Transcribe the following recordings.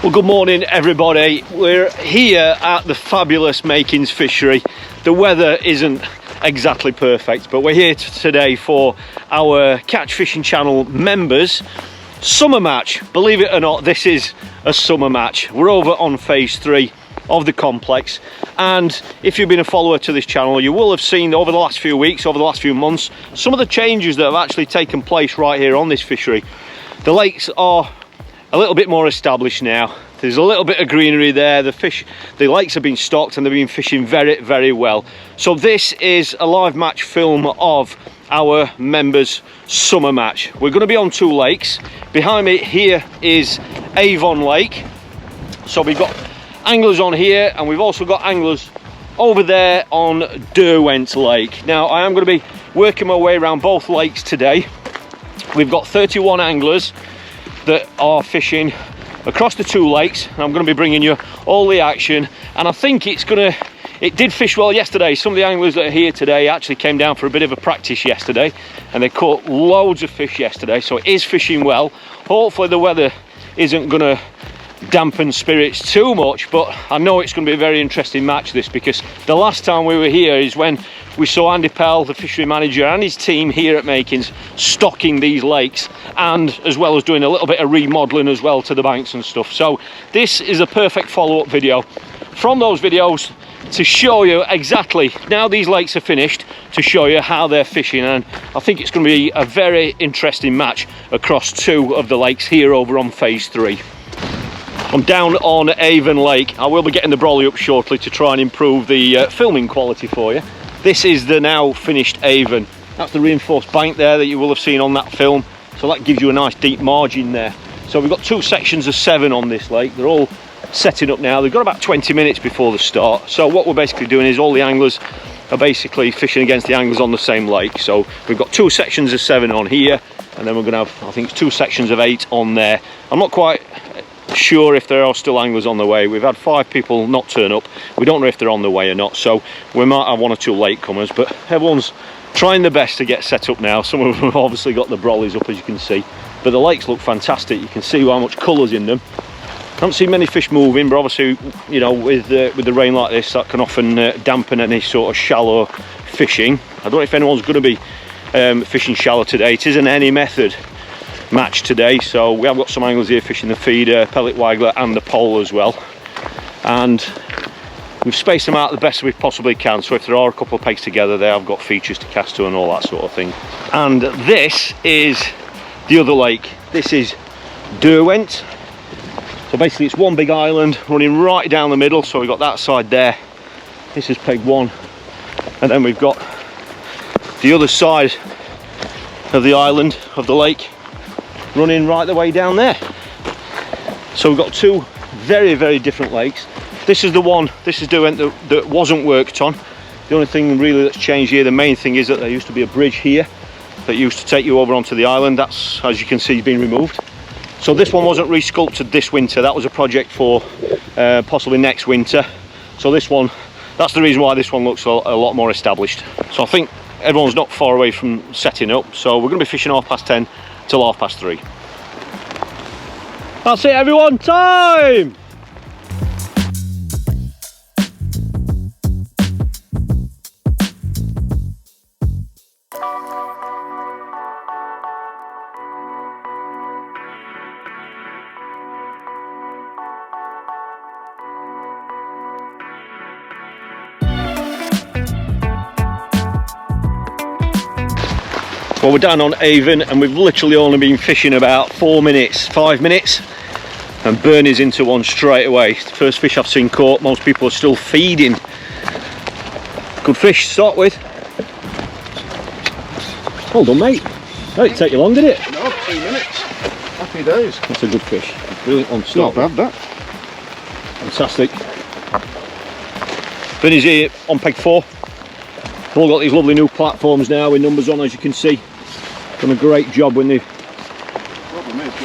Well, good morning everybody. We're here at the fabulous Makins Fishery. The weather isn't exactly perfect, but we're here today for our Catch Fishing Channel members summer match. Believe it or not, this is a summer match. We're over on phase 3 of the complex, and if you've been a follower to this channel, you will have seen over the last few weeks, over the last few months, some of the changes that have actually taken place right here on this fishery. The lakes are a little bit more established now. There's a little bit of greenery there. The lakes have been stocked and they've been fishing very, very well. So this is a live match film of our members summer match. We're going to be on 2 lakes. Behind me here is Avon Lake. So we've got anglers on here, and we've also got anglers over there on Derwent Lake. Now I am going to be working my way around both lakes today. We've got 31 anglers that are fishing across the 2 lakes, and I'm going to be bringing you all the action. And I think it did fish well yesterday. Some of the anglers that are here today actually came down for a bit of a practice yesterday, and they caught loads of fish yesterday, so it is fishing well. Hopefully the weather isn't going to dampen spirits too much, but I know it's going to be a very interesting match this, because the last time we were here is when we saw Andy Pell, the fishery manager, and his team here at Makins stocking these lakes, and as well as doing a little bit of remodeling as well to the banks and stuff. So this is a perfect follow-up video from those videos to show you exactly, now these lakes are finished, to show you how they're fishing. And I think it's going to be a very interesting match across 2 of the lakes here over on phase 3. I'm down on Avon Lake. I will be getting the brolly up shortly to try and improve the filming quality for you. This is the now finished Avon. That's the reinforced bank there that you will have seen on that film. So that gives you a nice deep margin there. So we've got 2 sections of 7 on this lake. They're all setting up now. They've got about 20 minutes before the start. So what we're basically doing is all the anglers are basically fishing against the anglers on the same lake. So we've got 2 sections of 7 on here, and then we're going to have, I think, 2 sections of 8 on there. I'm not quite sure if there are still anglers on the way. We've had 5 people not turn up. We don't know if they're on the way or not, so we might have 1 or 2 latecomers, but everyone's trying their best to get set up now. Some of them have obviously got the brollies up, as you can see, but the lakes look fantastic. You can see how much colour's in them. I haven't seen many fish moving, but obviously, you know, with the rain like this, that can often dampen any sort of shallow fishing. I don't know if anyone's going to be fishing shallow today. It is an any method match today, so we have got some anglers here fishing the feeder, pellet waggler, and the pole as well, and we've spaced them out the best we possibly can, so if there are a couple of pegs together, they have got features to cast to and all that sort of thing. And this is the other lake. This is Derwent. So basically it's one big island running right down the middle. So we've got that side there, this is peg 1, and then we've got the other side of the island of the lake running right the way down there. So we've got 2 very, very different lakes. This is the one, this is Derwent, that wasn't worked on. The only thing really that's changed here, the main thing, is that there used to be a bridge here that used to take you over onto the island. That's, as you can see, been removed. So this one wasn't resculpted this winter. That was a project for possibly next winter. So this one, that's the reason why this one looks a lot more established. So I think everyone's not far away from setting up. So we're going to be fishing 10:30 till 3:30. That's it everyone, time! Well, we're down on Avon, and we've literally only been fishing about 5 minutes, and Bernie's into one straight away. It's the first fish I've seen caught. Most people are still feeding. Good fish to start with. Well done, mate. That didn't take you long, did it? No, 2 minutes. Happy days. That's a good fish. Brilliant one to start. Not bad, that. Fantastic. Bernie's here on peg 4. They've all got these lovely new platforms now with numbers on, as you can see. Done a great job when they've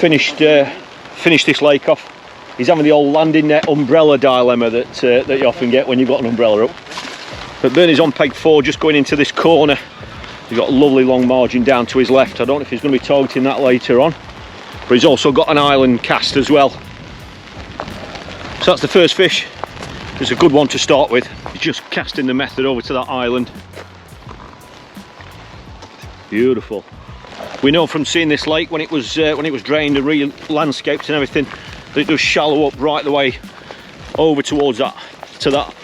finished this lake off. He's having the old landing net umbrella dilemma that you often get when you've got an umbrella up. But Bernie's on peg 4, just going into this corner. He's got a lovely long margin down to his left. I don't know if he's going to be targeting that later on, but he's also got an island cast as well. So that's the first fish. It's a good one to start with. Just casting the method over to that island. Beautiful. We know from seeing this lake when it was drained and re-landscaped and everything, that it does shallow up right the way over towards that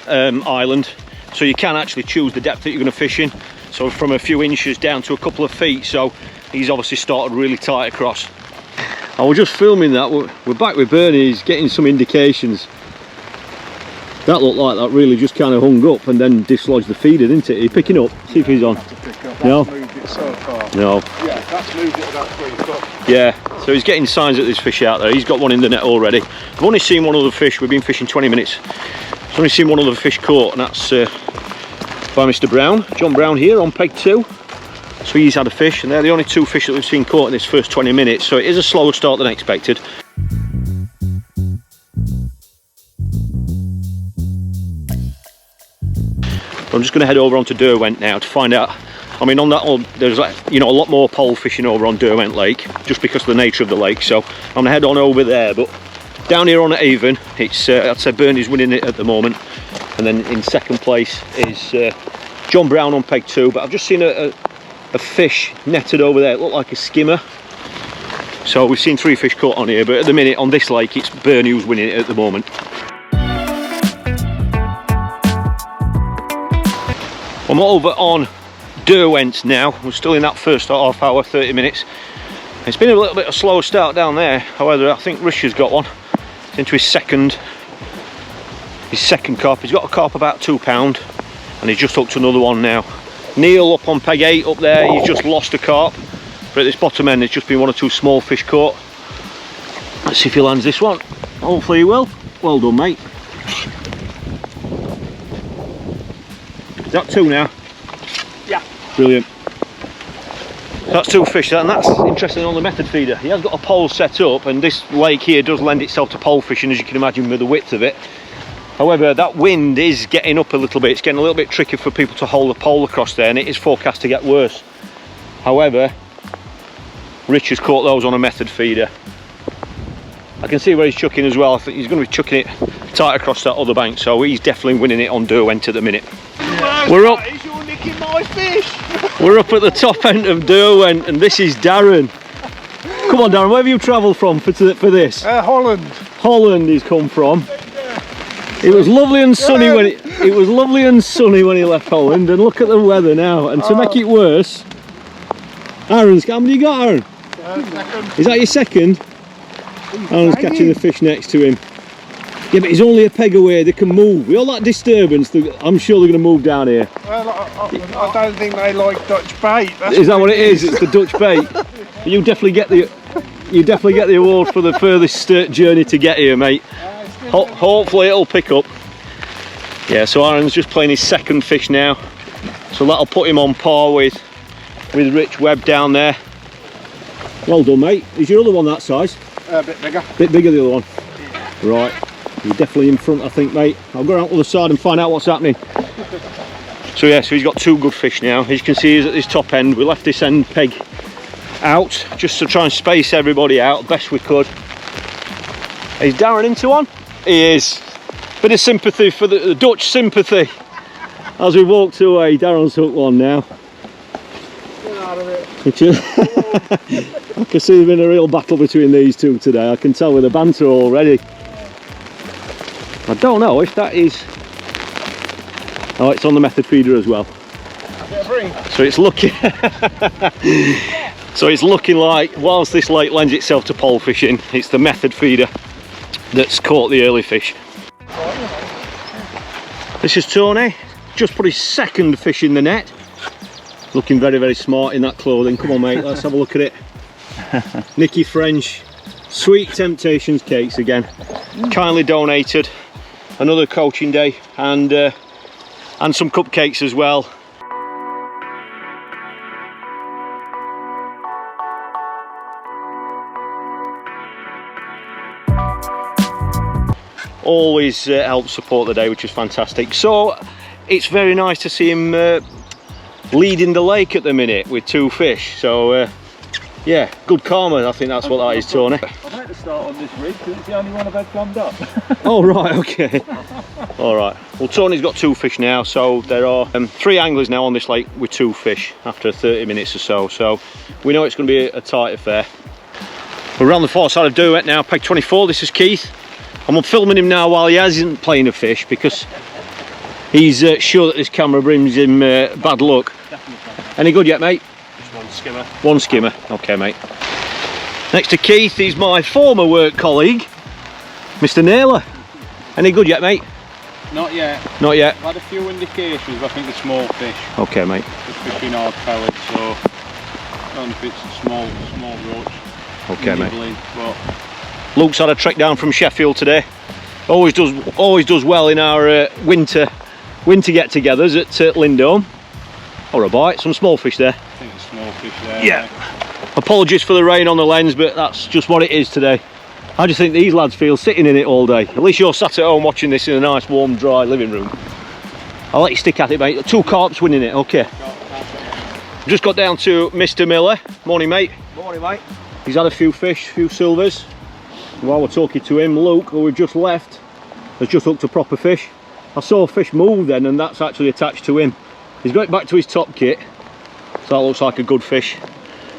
island. So you can actually choose the depth that you're going to fish in. So from a few inches down to a couple of feet. So he's obviously started really tight across. I was just filming that. We're back with Bernie. He's getting some indications. That looked like that really just kind of hung up and then dislodged the feeder, didn't it? Are you picking up? See if he's on. No. Moved it so far. No. Yeah, that's moved it about 3 foot. Yeah, so he's getting signs that there's fish out there. He's got one in the net already. I've only seen one other fish. We've been fishing 20 minutes. I've only seen one other fish caught, and that's by Mr. Brown, John Brown here on peg 2. So he's had a fish, and they're the only 2 fish that we've seen caught in this first 20 minutes. So it is a slower start than expected. I'm just going to head over onto Derwent now to find out. I mean, on that, there's a lot more pole fishing over on Derwent Lake, just because of the nature of the lake. So I'm going to head on over there. But down here on AVON, it's I'd say Bernie's winning it at the moment, and then in second place is John Brown on peg 2. But I've just seen a fish netted over there. It looked like a skimmer. So we've seen 3 fish caught on here, but at the minute on this lake, it's Bernie who's winning it at the moment. I'm over on Derwent now. We're still in that first half hour, 30 minutes. It's been a little bit of a slower start down there. However, I think Richard's got one. It's into his second carp. He's got a carp about £2, and he's just hooked another one now. Neil up on peg 8 up there. He's just lost a carp, but at this bottom end, there's just been 1 or 2 small fish caught. Let's see if he lands this one. Hopefully he will. Well done, mate. Is that 2 now? Yeah. Brilliant. So that's 2 fish, and that's interesting on the method feeder. He has got a pole set up, and this lake here does lend itself to pole fishing, as you can imagine, with the width of it. However, that wind is getting up a little bit. It's getting a little bit tricky for people to hold the pole across there, and it is forecast to get worse. However, Rich has caught those on a method feeder. I can see where he's chucking as well. I think he's going to be chucking it tight across that other bank, so he's definitely winning it on Derwent at the minute. We're up. You're nicking my fish. We're up at the top end of Derwent, and this is Darren. Come on, Darren, where have you travelled from for this? Holland. Holland he's come from. It was lovely and sunny when it was lovely and sunny when he left Holland, and look at the weather now. And to make it worse, Aaron's, how many you got, Aaron? Second. Is that your second? Aaron's catching the fish next to him. Yeah, but he's only a peg away. They can move. With all that disturbance, I'm sure they're going to move down here. Well, I don't think they like Dutch bait. Is that what it is? It's the Dutch bait. You definitely get the award for the furthest journey to get here, mate. Hopefully it'll pick up. Yeah, so Aaron's just playing his second fish now, so that'll put him on par with Rich Webb down there. Well done, mate. Is your other one that size? A bit bigger. Bit bigger, the other one. Right, you're definitely in front, I think, mate. I'll go out to the side and find out what's happening. So yeah, so he's got 2 good fish now. As you can see, he's at this top end. We left this end peg out just to try and space everybody out best we could. Is Darren into one? He is. Bit of sympathy for the Dutch sympathy. As we walked away, Darren's hooked one now. Get out of it. I can see there's been a real battle between these 2 today. I can tell with the banter already. I don't know if that is... Oh, it's on the method feeder as well. So it's looking... So it's looking like, whilst this lake lends itself to pole fishing, it's the method feeder that's caught the early fish. This is Tony, just put his second fish in the net. Looking very, very smart in that clothing. Come on, mate, let's have a look at it. Nicky French, Sweet Temptations cakes again. Kindly donated. Another coaching day, and some cupcakes as well. Always helps support the day, which is fantastic. So it's very nice to see him leading the lake at the minute with 2 fish. So Yeah, good karma, I think that's what that is, Tony. I'd like to start on this rig because it's the only one I've had planned up. Oh, right, okay. All right. Well, Tony's got 2 fish now, so there are 3 anglers now on this lake with 2 fish after 30 minutes or so. So we know it's going to be a tight affair. We're around the far side of Duet now, peg 24. This is Keith. I'm filming him now while he isn't playing a fish because he's sure that this camera brings him bad luck. Any good yet, mate? Just 1 skimmer. 1 skimmer. Okay, mate. Next to Keith is my former work colleague, Mr. Naylor. Any good yet, mate? Not yet. Not yet. I've had a few indications, but I think the small fish. Okay, mate. Just fishing hard pellets, so I don't know if it's a small roach. Okay, mate. Nibbling, but Luke's had a trek down from Sheffield today. Always does well in our winter get-togethers at Lindholm. Or a bite, some small fish there. I think it's small fish there. Yeah. Apologies for the rain on the lens, but that's just what it is today. How do you think these lads feel sitting in it all day? At least you're sat at home watching this in a nice, warm, dry living room. I'll let you stick at it, mate. 2 carps winning it, okay. Just got down to Mr. Miller. Morning, mate. Morning, mate. He's had a few fish, a few silvers. While we're talking to him, Luke, who we've just left, has just hooked a proper fish. I saw a fish move then, and that's actually attached to him. He's got it back to his top kit, so that looks like a good fish.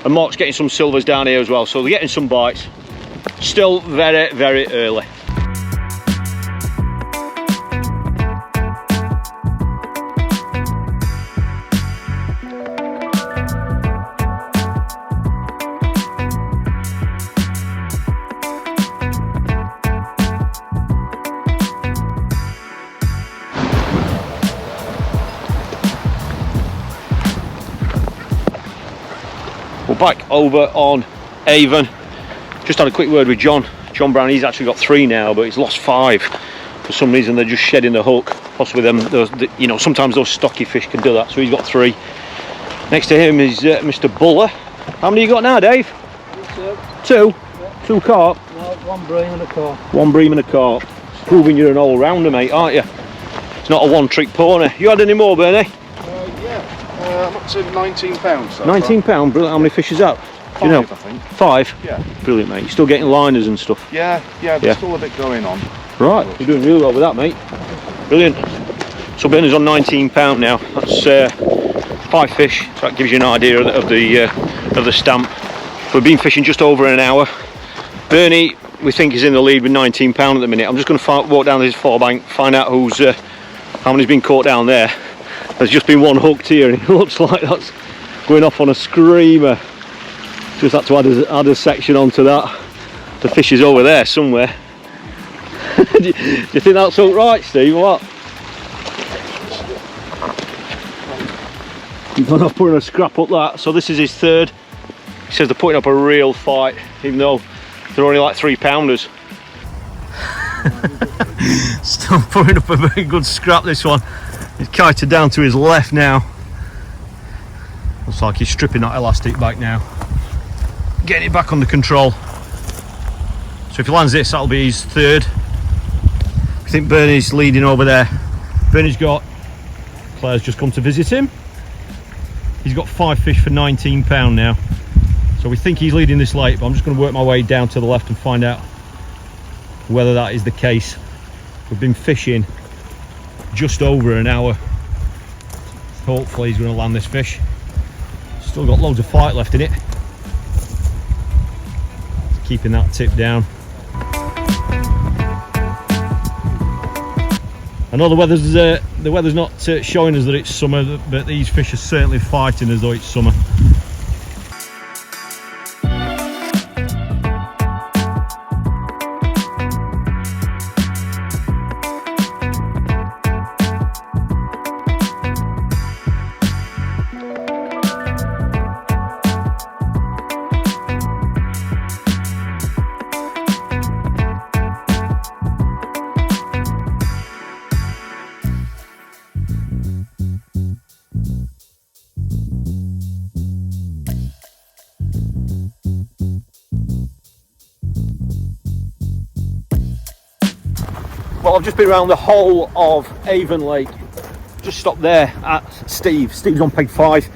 And Mark's getting some silvers down here as well, so they're getting some bites. Still very, very early. We're back over on Avon. Just had a quick word with John Brown. He's actually got 3 now, but he's lost 5 for some reason. They're just shedding the hook, possibly them you know, sometimes those stocky fish can do that, so he's got 3. Next to him is Mr. Buller. How many you got now, Dave? 2. Yeah. 2 carp. No, 1 bream and a carp. 1 bream and a carp. Proving you're an all-rounder, mate, aren't you? It's not a one-trick pony. You had any more, Bernie? Yeah. I'm up to £19. So £19, brilliant. How many fish is that? Do you know? 5, I think. 5? Yeah. Brilliant, mate. You're still getting liners and stuff. Yeah, there's still a bit going on. Right, you're doing really well with that, mate. Brilliant. So Bernie's on £19 now. That's 5 fish. So that gives you an idea of the stamp. We've been fishing just over an hour. Bernie, we think, is in the lead with £19 at the minute. I'm just going to walk down this forebank, find out how many's been caught down there. There's just been 1 hooked here, and it looks like that's going off on a screamer. Just had to add a section onto that. The fish is over there somewhere. do you think that's all right, Steve, or what? He's gone off putting a scrap up that. So this is his 3rd. He says they're putting up a real fight, even though they're only like 3-pounders. Still putting up a very good scrap, this one. He's kited down to his left now. Looks like he's stripping that elastic back now. Getting it back under control. So if he lands this, that'll be his 3rd. I think Bernie's leading over there. Bernie's got, Claire's just come to visit him. He's got 5 fish for £19 now. So we think he's leading this lake, but I'm just going to work my way down to the left and find out whether that is the case. We've been fishing just over an hour. Hopefully he's going to land this fish. Still got loads of fight left in it. Keeping that tip down. I know the weather's not showing us that it's summer, but these fish are certainly fighting as though it's summer. Well, I've just been around the whole of Avon Lake. Just stopped there at Steve. Steve's on peg 5.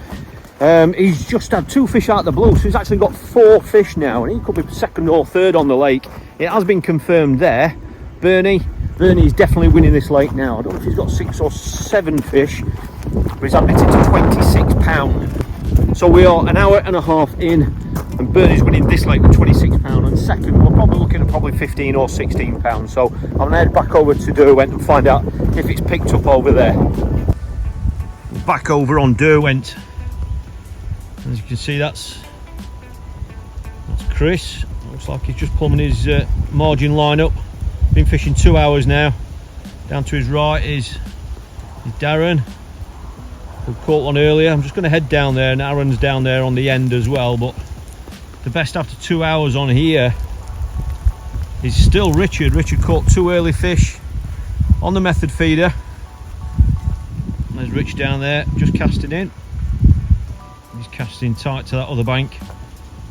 He's just had 2 fish out of the blue, so he's actually got 4 fish now, and he could be second or third on the lake. It has been confirmed there. Bernie's definitely winning this lake now. I don't know if he's got 6 or 7 fish, but he's admitted to £26. So we are an hour and a half in, and Bernie's winning this lake with £26, and second we're probably looking at probably £15 or £16. So I'm going to head back over to Derwent and find out if it's picked up over there. Back over on Derwent. As you can see, that's Chris. Looks like he's just plumbing his margin line up. Been fishing 2 hours now. Down to his right is Darren, who caught one earlier. I'm just going to head down there, and Aaron's down there on the end as well. But the best after 2 hours on here is still Richard. Richard caught 2 early fish on the method feeder. There's Rich down there, just casting in. He's casting tight to that other bank.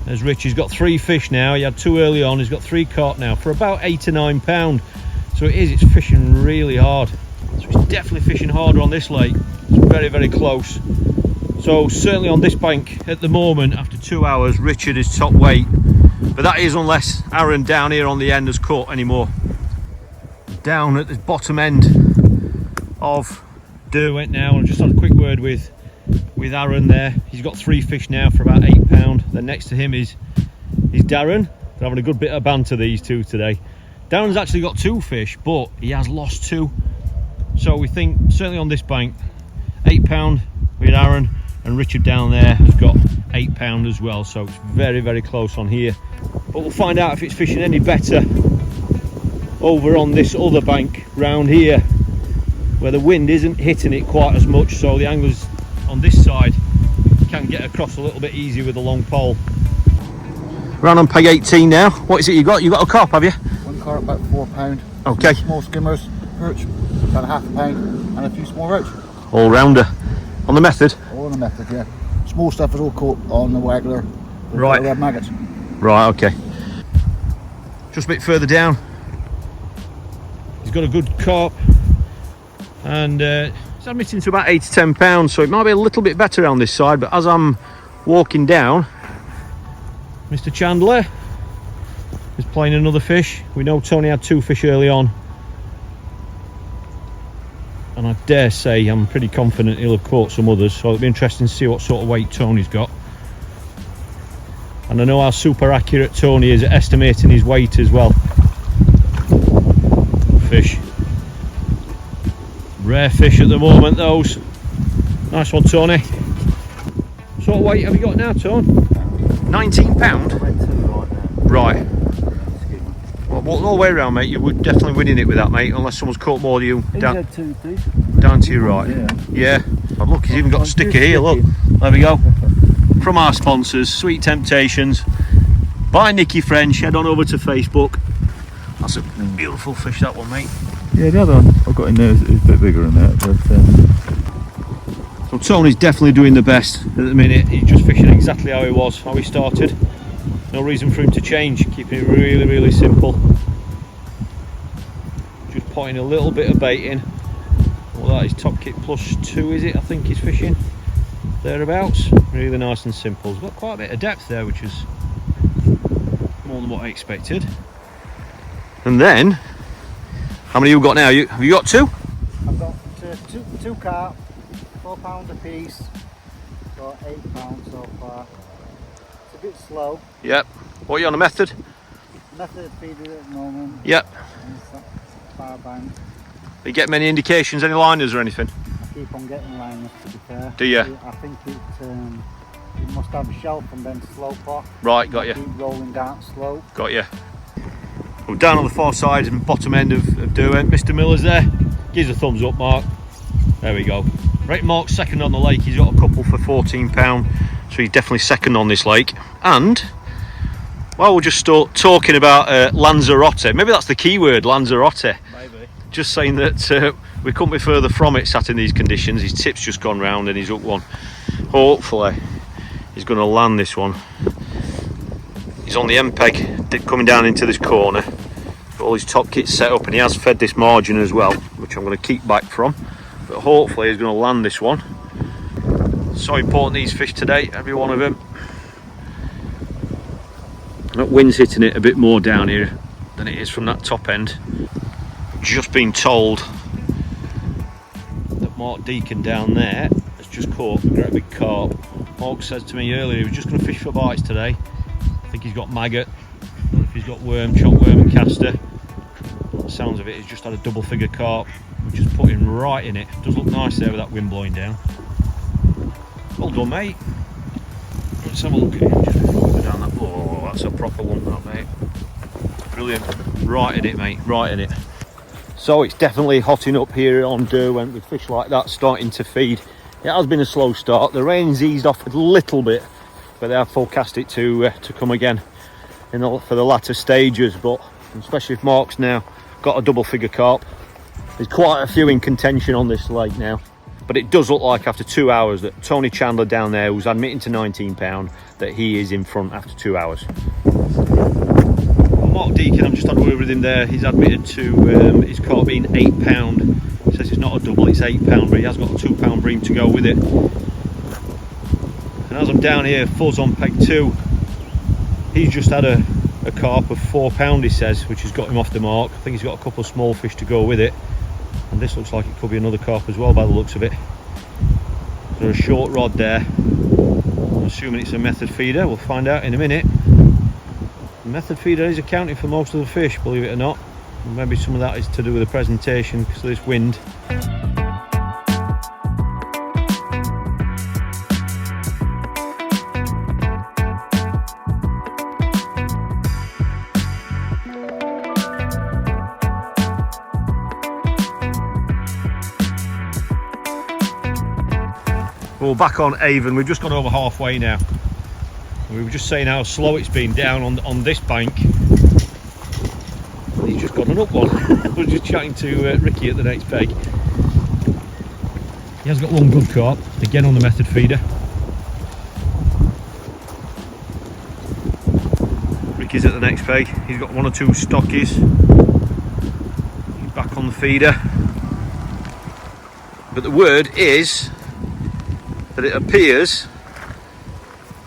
There's Rich, he's got 3 fish now. He had 2 early on, he's got 3 caught now for about £8 to £9. So it's fishing really hard. So it's definitely fishing harder on this lake. It's very, very close. So certainly on this bank at the moment, after 2 hours, Richard is top weight. But that is unless Aaron down here on the end has caught any more. Down at the bottom end of Derwent now, and I've just had a quick word with Aaron there. He's got 3 fish now for about £8. Then next to him is Darren. They're having a good bit of banter, these two, today. Darren's actually got 2 fish, but he has lost 2. So we think certainly on this bank, £8 with Aaron, and Richard down there has got £8 as well. So it's very, very close on here. But we'll find out if it's fishing any better over on this other bank round here, where the wind isn't hitting it quite as much, so the anglers on this side can get across a little bit easier with a long pole. Round on peg 18 now. What is it you got? You got a carp, have you? One carp about £4. Okay. Some small skimmers, perch, about £0.5, and a few small roach. All rounder. On the method? All on the method, yeah. Small stuff is all caught on the waggler. Right. Red maggots. Right, okay. Just a bit further down. He's got a good carp, and it's admitting to about £8 to £10, so it might be a little bit better on this side. But as I'm walking down, Mr. Chandler is playing another fish. We know Tony had 2 fish early on, and I dare say I'm pretty confident he'll have caught some others, so it'll be interesting to see what sort of weight Tony's got. And I know how super accurate Tony is at estimating his weight as well. Fish. Rare fish at the moment, those. Nice one, Tony. What sort of weight have you got now, Tony? £19? Right. Well, all the way around, mate, you would definitely winning it with that, mate, unless someone's caught more than you. Down to your right. Yeah. Oh, look, he's even got a sticker here, look. There we go. From our sponsors, Sweet Temptations, by Nicky French. Head on over to Facebook. That's a beautiful fish, that one, mate. Yeah, the other one I've got in there is a bit bigger than that, but So Tony's definitely doing the best at the minute. He's just fishing exactly how he was, how he started. No reason for him to change, keeping it really, really simple. Just putting a little bit of bait in. Well, that is top kit +2, is it? I think he's fishing thereabouts. Really nice and simple. He's got quite a bit of depth there, which is more than what I expected. And then, how many have you got now? Have you got 2? I've got two carp, £4 a piece, got £8 so far. It's a bit slow. Yep. What are you on a method? Method feeder at the moment. Yep. And it's far bank. Do you get many indications, any liners or anything? I keep on getting liners, to be fair. Do you? I think it must have a shelf and then slope off. Right, got you. Keep rolling down slope. Got you. Well, down on the far side and bottom end of Derwent, Mr. Miller's there. Gives a thumbs up, Mark. There we go. Right, Mark's second on the lake. He's got a couple for £14, so he's definitely second on this lake. And while we're just talking about Lanzarote, maybe that's the key word, Lanzarote. Maybe. Just saying that we couldn't be further from it sat in these conditions. His tip's just gone round and he's hooked one. Hopefully he's going to land this one. He's on the end peg, coming down into this corner. Got all his top kits set up, and he has fed this margin as well, which I'm going to keep back from. But hopefully he's going to land this one. So important, these fish today, every one of them. That wind's hitting it a bit more down here than it is from that top end. Just been told that Mark Deacon down there has just caught a great big carp. Mark says to me earlier he was just going to fish for bites today. I think he's got maggot. I don't know if he's got worm, chopped worm and caster. By the sounds of it, he's just had a double figure carp. We're just putting right in it. Does look nice there with that wind blowing down. Well done, mate. Let's have a look at him just before we go down that. Oh, that's a proper one, that, mate. Brilliant. Right in it, mate. Right in it. So it's definitely hotting up here on Derwent with fish like that starting to feed. It has been a slow start. The rain's eased off a little bit, but they have forecast it to come again for the latter stages. But especially if Mark's now got a double figure carp, there's quite a few in contention on this lake now. But it does look like after 2 hours that Tony Chandler down there, who's admitting to £19, that he is in front after 2 hours. Well, Mark Deacon, I've just had a word with him there. He's admitted to his carp being £8. He says it's not a double, it's £8, but he has got a £2 bream to go with it. And as I'm down here, Fuzz on peg 2, he's just had a carp of £4, he says, which has got him off the mark. I think he's got a couple of small fish to go with it. And this looks like it could be another carp as well by the looks of it. There's a short rod there. I'm assuming it's a method feeder. We'll find out in a minute. The method feeder is accounting for most of the fish, believe it or not. Maybe some of that is to do with the presentation because of this wind. Well, back on Avon, we've just gone over halfway now. We were just saying how slow it's been down on this bank. Well, he's just got an up one. We're just chatting to Ricky at the next peg. He has got one good carp, again on the method feeder. Ricky's at the next peg. He's got one or two stockies. He's back on the feeder. But the word is that it appears,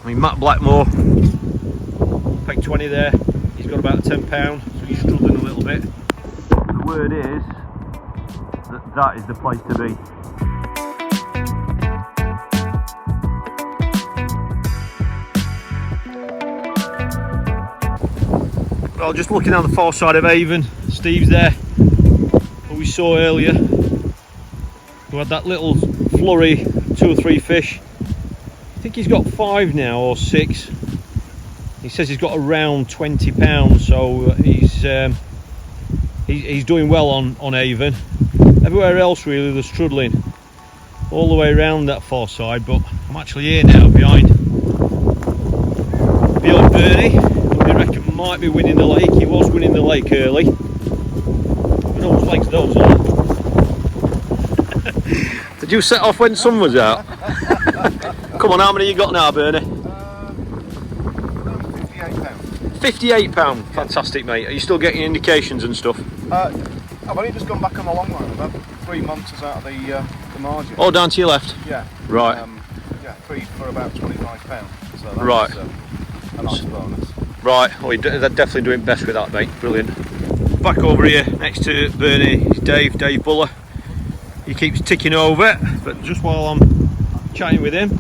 I mean, Matt Blackmore, peg 20 there, he's got about £10, so he's struggling a little bit. The word is that that is the place to be. Well, just looking down the far side of Avon, Steve's there, who we saw earlier, who had that little flurry, 2 or 3 fish. I think he's got 5 now or 6. He says he's got around £20, so he's doing well on Avon. Everywhere else really they're struggling all the way around that far side, but I'm actually here now behind Bernie, who I reckon might be winning the lake. He was winning the lake early. Who knows legs those are? Did you set off when sun was out? Come on, how many you got now, Bernie? £58. £58, fantastic, mate. Are you still getting indications and stuff? I've only just gone back on the long line. I've had 3 months out of the margin. Oh, down to your left? Yeah. Right. Yeah, 3 for about £25. So that's Right. A nice bonus. Right, well, they're definitely doing best with that, mate. Brilliant. Back over here next to Bernie is Dave Buller. He keeps ticking over, but just while I'm chatting with him,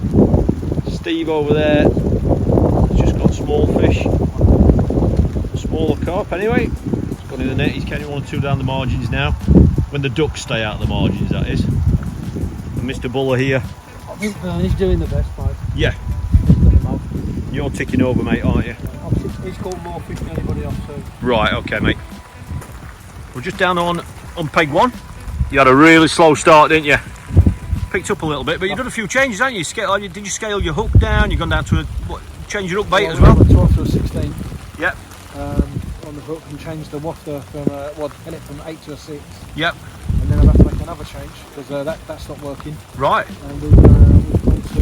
Steve over there has just got small fish, a smaller carp anyway. He's got in the net, he's catching 1 or 2 down the margins now, when the ducks stay out of the margins, that is. And Mr. Buller here. I think he's doing the best, mate. Yeah. You're ticking over, mate, aren't you? He's caught more fish than anybody else, so. Right, okay, mate. We're just down on peg 1. You had a really slow start, didn't you? Picked up a little bit, but you've done a few changes, haven't you? Did you scale your hook down? You've gone down to change your hook bait as well? 12 to a 16. Yep. On the hook and change the wafter from pellet from 8 to a 6. Yep. And then I've had to make another change because that's not working. Right. And we've gone to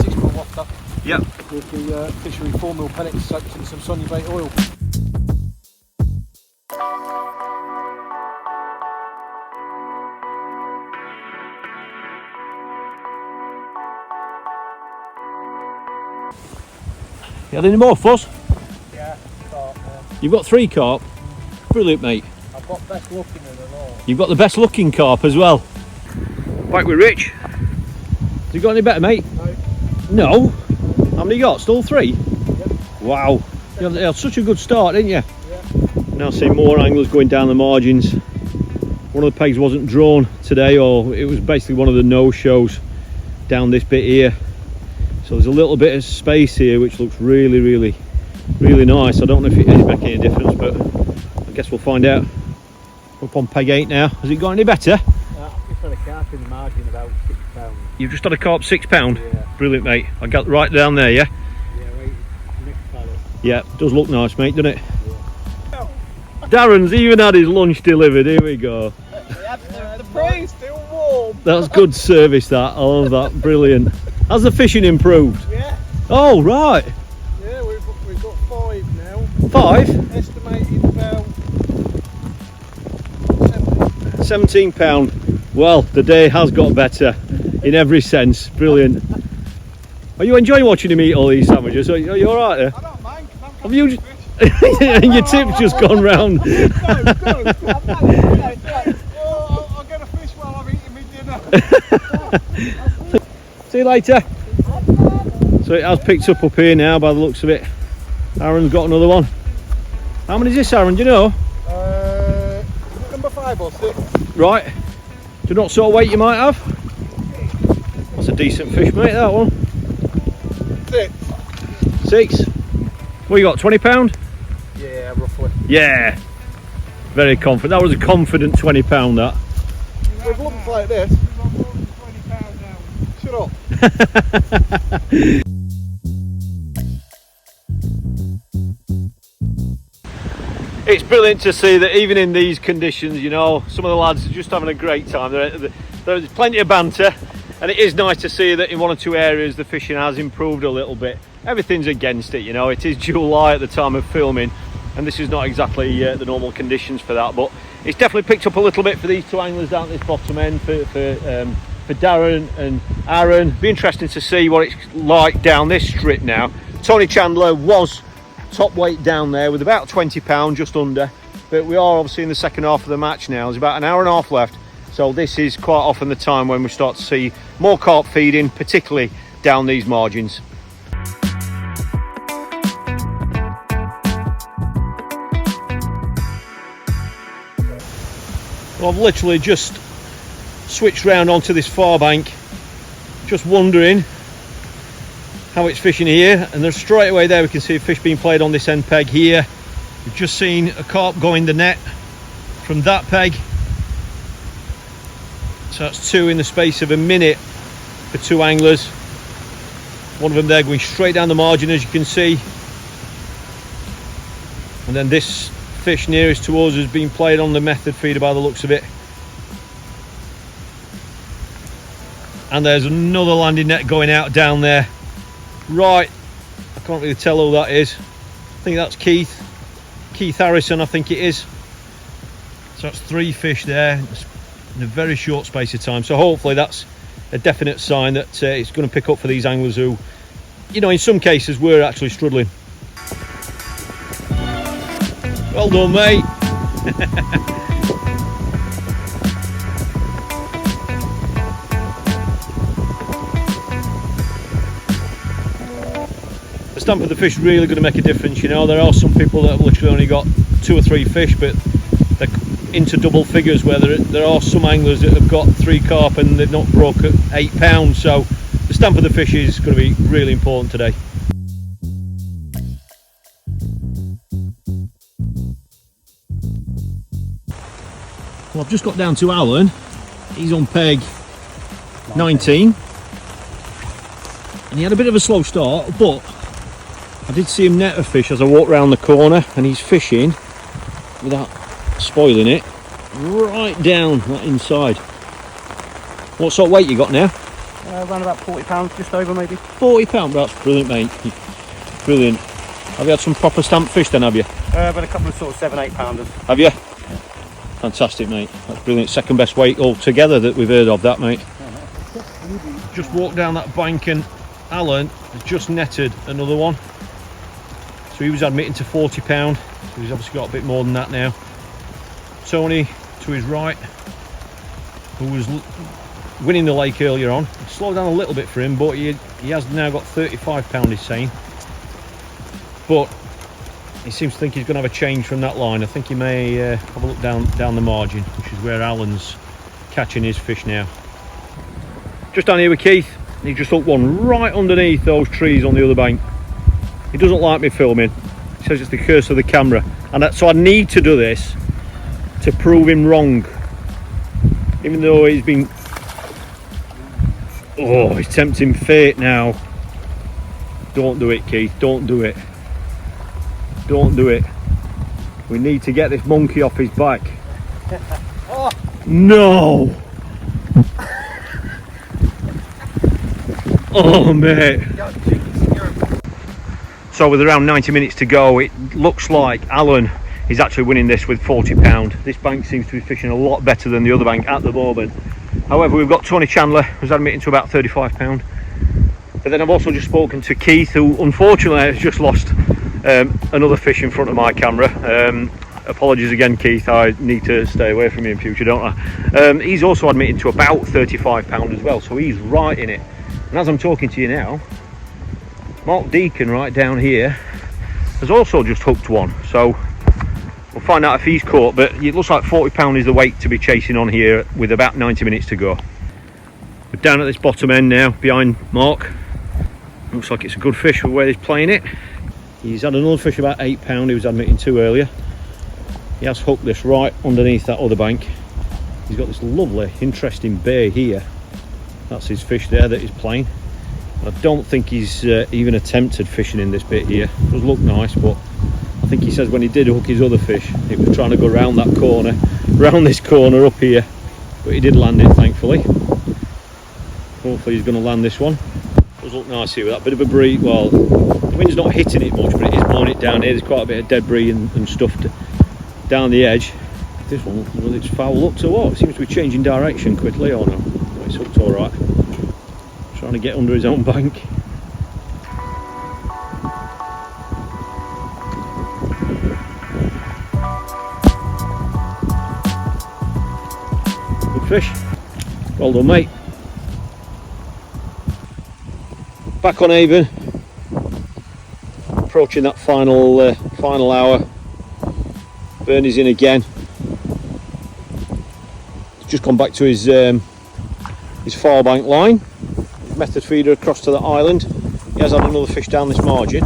6-mil wafter. Yep. With the Fishery 4-mil pellets soaked in some Sonia bait oil. You had any more, Fuss? Yeah, carp, yeah. You've got 3 carp. Brilliant, mate. I've got best looking in them all. You've got the best looking carp as well. Back with Rich. Has he got any better, mate? No. How many you got? Still 3? Yep. Wow. You had such a good start, didn't you? Yeah. Now see more anglers going down the margins. One of the pegs wasn't drawn today, or it was basically one of the no-shows down this bit here. So there's a little bit of space here which looks really, really, really nice. I don't know if it is making any difference, but I guess we'll find out. Up on peg 8 now. Has it got any better? I've just had a carp in the margin about £6. You've just had a carp £6? Yeah. Brilliant, mate. I got right down there, yeah? Yeah, right. Next pallet. Yeah, does look nice, mate, doesn't it? Yeah. Darren's even had his lunch delivered. Here we go. The brain's still warm. That's good service, that. I love that. Brilliant. Has the fishing improved? Yeah. Oh, right. Yeah, we've got 5 now. 5? Estimated about £17. Well, the day has got better in every sense. Brilliant. Are you enjoying watching him eat all these sandwiches? Are you all right there? I don't mind. Have you? And your tip's just gone round. I'll get a fish while I'm eating my dinner. See you later. So it has picked up here now by the looks of it. Aaron's got another one. How many is this, Aaron? Do you know? Number 5 or 6. Right. Do you know what sort of weight you might have? That's a decent fish, mate, that one. 6. 6. What you got, £20? Yeah, roughly. Yeah. Very confident. That was a confident £20, that. With lumps like this. Shut up. It's brilliant to see that even in these conditions, you know, some of the lads are just having a great time. There's plenty of banter, and it is nice to see that in 1 or 2 areas the fishing has improved a little bit. Everything's against it, you know. It is July at the time of filming, and this is not exactly the normal conditions for that, but it's definitely picked up a little bit for these 2 anglers down at this bottom end, for Darren and Aaron. Be interesting to see what it's like down this strip now. Tony Chandler was top weight down there with about £20, just under, but we are obviously in the second half of the match now. There's about an hour and a half left, so this is quite often the time when we start to see more carp feeding, particularly down these margins. Well, I've literally just switched round onto this far bank, just wondering how it's fishing here, and there's straight away there we can see a fish being played on this end peg here. We've just seen a carp go in the net from that peg, so that's 2 in the space of a minute for 2 anglers. One of them there going straight down the margin, as you can see, and then this fish nearest to us has been played on the method feeder by the looks of it. And there's another landing net going out down there. Right, I can't really tell who that is. I think that's Keith Harrison, I think it is. So that's 3 fish there in a very short space of time. So hopefully that's a definite sign that it's going to pick up for these anglers who, you know, in some cases were actually struggling. Well done, mate. The stamp of the fish really going to make a difference, you know. There are some people that have literally only got 2 or 3 fish, but they're into double figures, where there are some anglers that have got 3 carp and they've not broke at £8, so the stamp of the fish is going to be really important today. Well, I've just got down to Alan. He's on peg 19, and he had a bit of a slow start, but I did see him net a fish as I walked around the corner, and he's fishing without spoiling it right down that inside. What sort of weight you got now? Around about £40, just over maybe. £40, that's brilliant, mate. Brilliant. Have you had some proper stamped fish then, have you? But a couple of sort of 7-8 pounders. Have you? Fantastic, mate. That's brilliant. Second best weight altogether that we've heard of, that, mate. Just walked down that bank and Alan has just netted another one. So he was admitting to £40. So he's obviously got a bit more than that now. Tony to his right, who was winning the lake earlier on. It slowed down a little bit for him, but he has now got £35, he's saying. But he seems to think he's going to have a change from that line. I think he may have a look down the margin, which is where Alan's catching his fish now. Just down here with Keith, he just hooked one right underneath those trees on the other bank. He doesn't like me filming. He says it's the curse of the camera, and so I need to do this to prove him wrong. Even though he's been, oh, he's tempting fate now. Don't do it, Keith. Don't do it. Don't do it. We need to get this monkey off his back. Oh. No. Oh, mate. So with around 90 minutes to go, it looks like Alan is actually winning this with £40. This bank seems to be fishing a lot better than the other bank at the moment. However, we've got Tony Chandler, who's admitting to about £35. But then I've also just spoken to Keith, who unfortunately has just lost another fish in front of my camera. Apologies again, Keith. I need to stay away from you in future, don't I? He's also admitting to about £35 as well, so he's right in it. And as I'm talking to you now, Mark Deacon right down here has also just hooked one, so we'll find out if he's caught. But it looks like £40 is the weight to be chasing on here with about 90 minutes to go. We're down at this bottom end now behind Mark. Looks like it's a good fish for where he's playing it. He's had another fish about £8 he was admitting to earlier. He has hooked this right underneath that other bank. He's got this lovely interesting bay here. That's his fish there that he's playing. I don't think he's even attempted fishing in this bit here. It does look nice, but I think he says when he did hook his other fish, it was trying to go around that corner, round this corner up here, but he did land it, thankfully. Hopefully he's going to land this one. It does look nice here with that bit of a breeze. Well, the wind's not hitting it much, but it is blowing it down here. There's quite a bit of debris and stuff down the edge. This one, well, it's foul up to what? It seems to be changing direction quickly, or no? It's hooked all right. Trying to get under his own bank. Good fish. Well done, mate. Back on AVON. Approaching that final hour. Bernie's in again. He's just gone back to his far bank line. Method feeder across to the island. He has had another fish down this margin.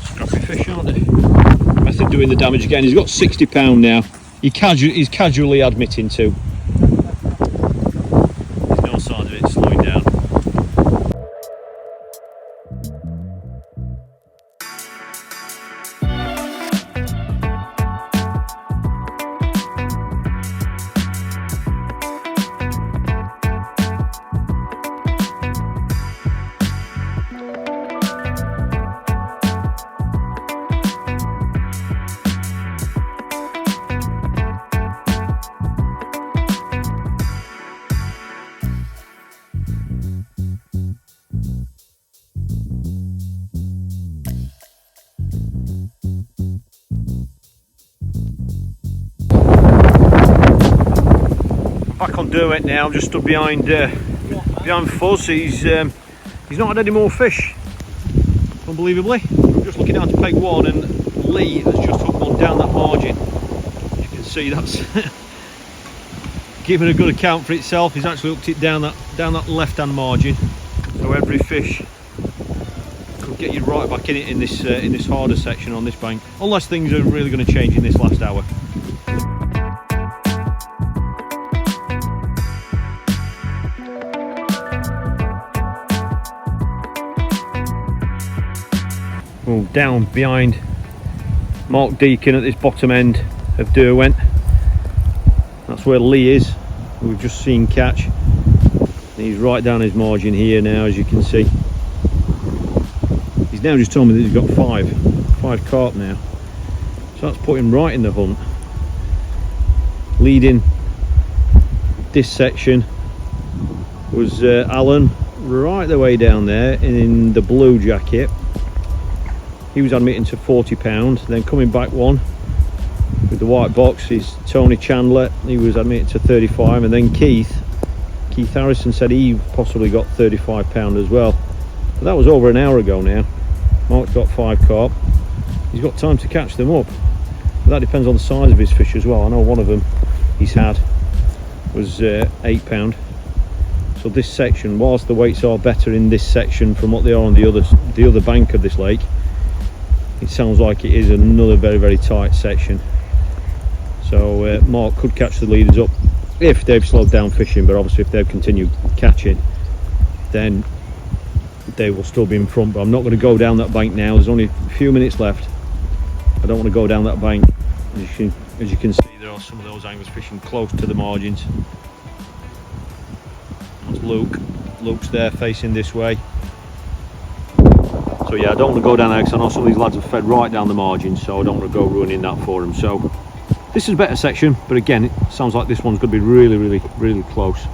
Scrappy fish, aren't they? Method doing the damage again. He's got £60 now. He's casually admitting to. There's no sign of it slowing down. Back on Derwent now. I'm just stood behind Fuzz. He's not had any more fish, unbelievably. I'm just looking down to peg one, and Lee has just hooked one down that margin. As you can see, that's giving a good account for itself. He's actually hooked it down that left-hand margin. So every fish could get you right back in it in this harder section on this bank, unless things are really going to change in this last hour. Well, down behind Mark Deacon at this bottom end of Derwent. That's where Lee is, who we've just seen catch. He's right down his margin here now, as you can see. He's now just told me that he's got five carp now. So that's put him right in the hunt. Leading this section was Alan, right the way down there in the blue jacket. He was admitting to £40. Then coming back one with the white box is Tony Chandler. He was admitted to 35, and then Keith Harrison said he possibly got £35 as well. But that was over an hour ago now. Mark's got 5 carp. He's got time to catch them up. But that depends on the size of his fish as well. I know one of them he's had was £8. So this section, whilst the weights are better in this section from what they are on the other bank of this lake, it sounds like it is another very, very tight section. So Mark could catch the leaders up if they've slowed down fishing, but obviously if they've continued catching, then they will still be in front. But I'm not going to go down that bank now. There's only a few minutes left. I don't want to go down that bank. As you can see, there are some of those anglers fishing close to the margins. That's Luke's there facing this way. So yeah, I don't want to go down there because I know some of these lads have fed right down the margin, so I don't want to go ruining that for them. So this is a better section, but again, it sounds like this one's going to be really, really, really close.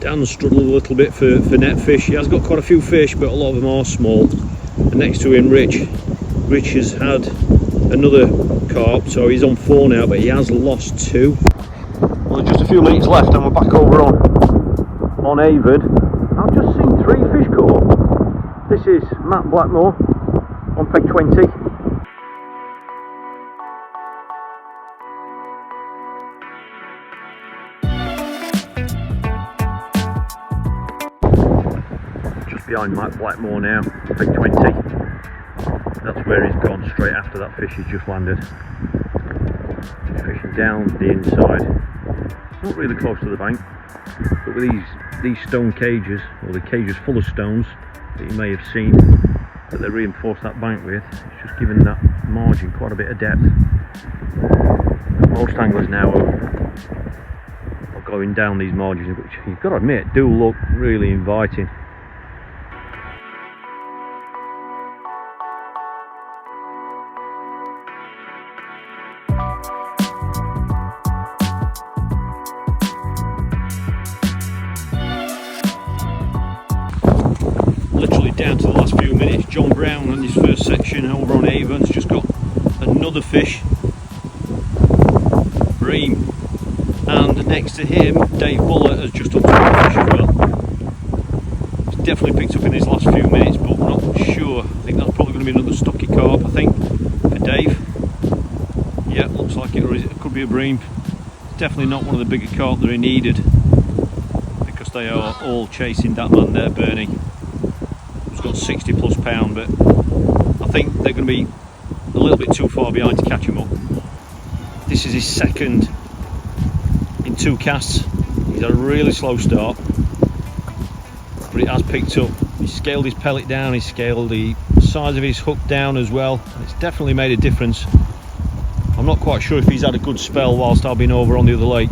Dan struggled a little bit for net fish. He has got quite a few fish, but a lot of them are small. And next to him, Rich has had another carp, so he's on 4 now, but he has lost 2. Well, there's just a few minutes left and we're back over on AVON. I've just seen 3 fish caught. This is Matt Blackmore on peg 20. Just behind Matt Blackmore now, peg 20. That's where he's gone straight after that fish he's just landed. Just fishing down the inside. Not really close to the bank, but with these stone cages, or the cages full of stones that you may have seen that they reinforced that bank with, it's just giving that margin quite a bit of depth. Most anglers now are going down these margins, which you've got to admit do look really inviting. Literally down to the last few minutes. John Brown on his first section over on AVON's just got another fish, bream, and next to him Dave Buller has just up to a fish as well. He's definitely picked up in his last few minutes, but I'm not sure. I think that's probably going to be another stocky carp, I think, for Dave. Yeah, looks like it, or it could be a bream. It's definitely not one of the bigger carp that he needed, because they are all chasing that man there, Bernie. Got 60 plus pound, but I think they're going to be a little bit too far behind to catch him up. This is his second in 2 casts. He's had a really slow start, but it has picked up. He's scaled his pellet down, he's scaled the size of his hook down as well. It's definitely made a difference. I'm not quite sure if he's had a good spell whilst I've been over on the other lake,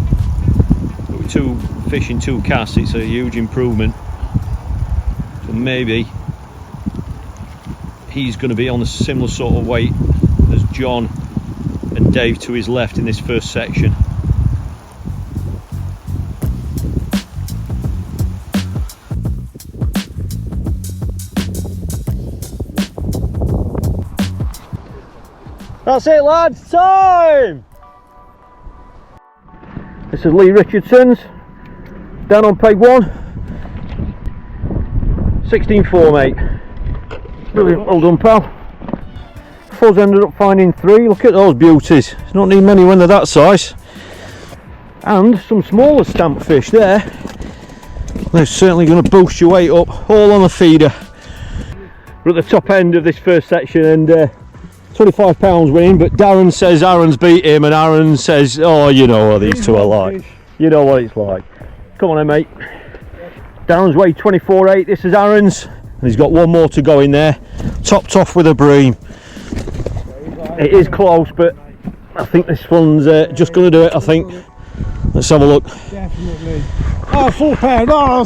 but with 2 fish in 2 casts, it's a huge improvement. So maybe he's going to be on a similar sort of weight as John and Dave to his left in this first section. That's it, lads, time! This is Lee Richardson's, down on peg 1, 16.4 mate. Brilliant, well done pal. Fuzz ended up finding 3, look at those beauties, there's not need many when they're that size. And some smaller stamp fish there. They're certainly going to boost your weight up, all on a feeder. We're at the top end of this first section and £25 winning, but Darren says Aaron's beat him and Aaron says, oh, you know what these two are like. You know what it's like. Come on then mate. Darren's weighed 24.8, this is Aaron's. And he's got one more to go in there, topped off with a bream. It is close, but I think this one's just going to do it, I think. Let's have a look. Definitely. Oh, full pound. Oh,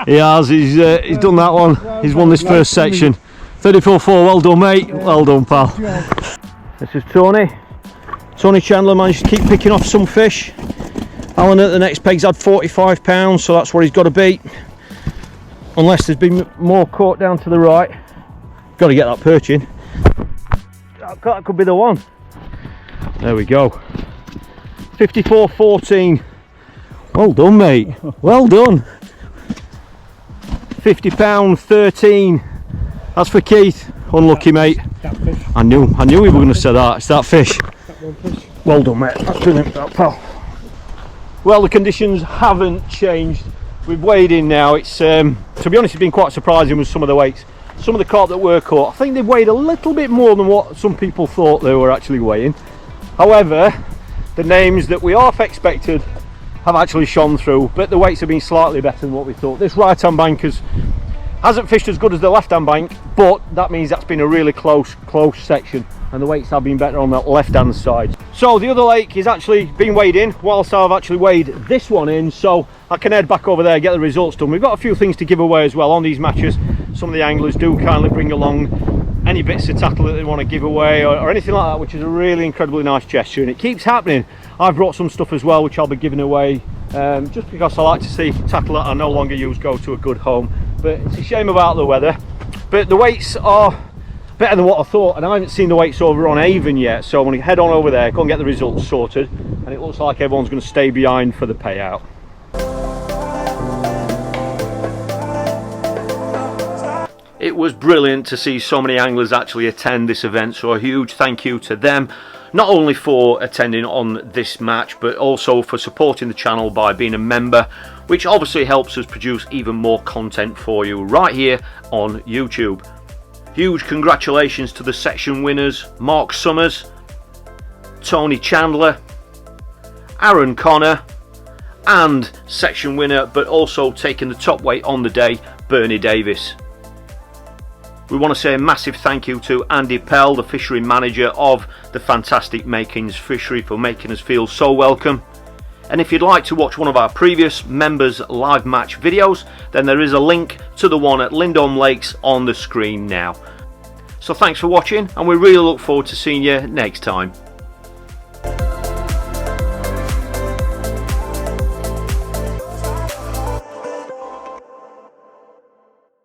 he has, he's done that one. He's won this first section. 34.4, well done mate, well done pal. This is Tony Tony Chandler managed to keep picking off some fish. Alan at the next peg's had 45 pounds, so that's what he's got to beat. Unless there's been more caught down to the right. Got to get that perch in. That could be the one. There we go. 54.14. Well done, mate. Well done. £50, 13. That's for Keith. Unlucky, mate. I knew we were going to say that. It's that fish. Well done, mate. That's brilliant, that pal. Well, the conditions haven't changed. We've weighed in now. It's to be honest, it's been quite surprising with some of the weights. Some of the carp that were caught, I think they've weighed a little bit more than what some people thought they were actually weighing. However, the names that we half expected have actually shone through, but the weights have been slightly better than what we thought. This right hand bank hasn't fished as good as the left hand bank, but that means that's been a really close section, and the weights have been better on that left hand side. So the other lake is actually been weighed in, whilst I've actually weighed this one in, so I can head back over there, get the results done. We've got a few things to give away as well on these matches. Some of the anglers do kindly bring along any bits of tackle that they want to give away or anything like that, which is a really incredibly nice gesture, and it keeps happening. I've brought some stuff as well which I'll be giving away, just because I like to see tackle that I no longer use go to a good home. But it's a shame about the weather, but the weights are better than what I thought, and I haven't seen the weights over on AVON yet, so I'm going to head on over there, go and get the results sorted, and it looks like everyone's going to stay behind for the payout. It was brilliant to see so many anglers actually attend this event, so a huge thank you to them, not only for attending on this match, but also for supporting the channel by being a member, which obviously helps us produce even more content for you right here on YouTube. Huge congratulations to the section winners, Mark Summers, Tony Chandler, Aaron CONNAH, and section winner, but also taking the top weight on the day, Bernie Davis. We want to say a massive thank you to Andy Pell, the fishery manager of the fantastic Makins Fishery, for making us feel so welcome. And if you'd like to watch one of our previous members live match videos, then there is a link to the one at Lindholm Lakes on the screen now. So thanks for watching, and we really look forward to seeing you next time.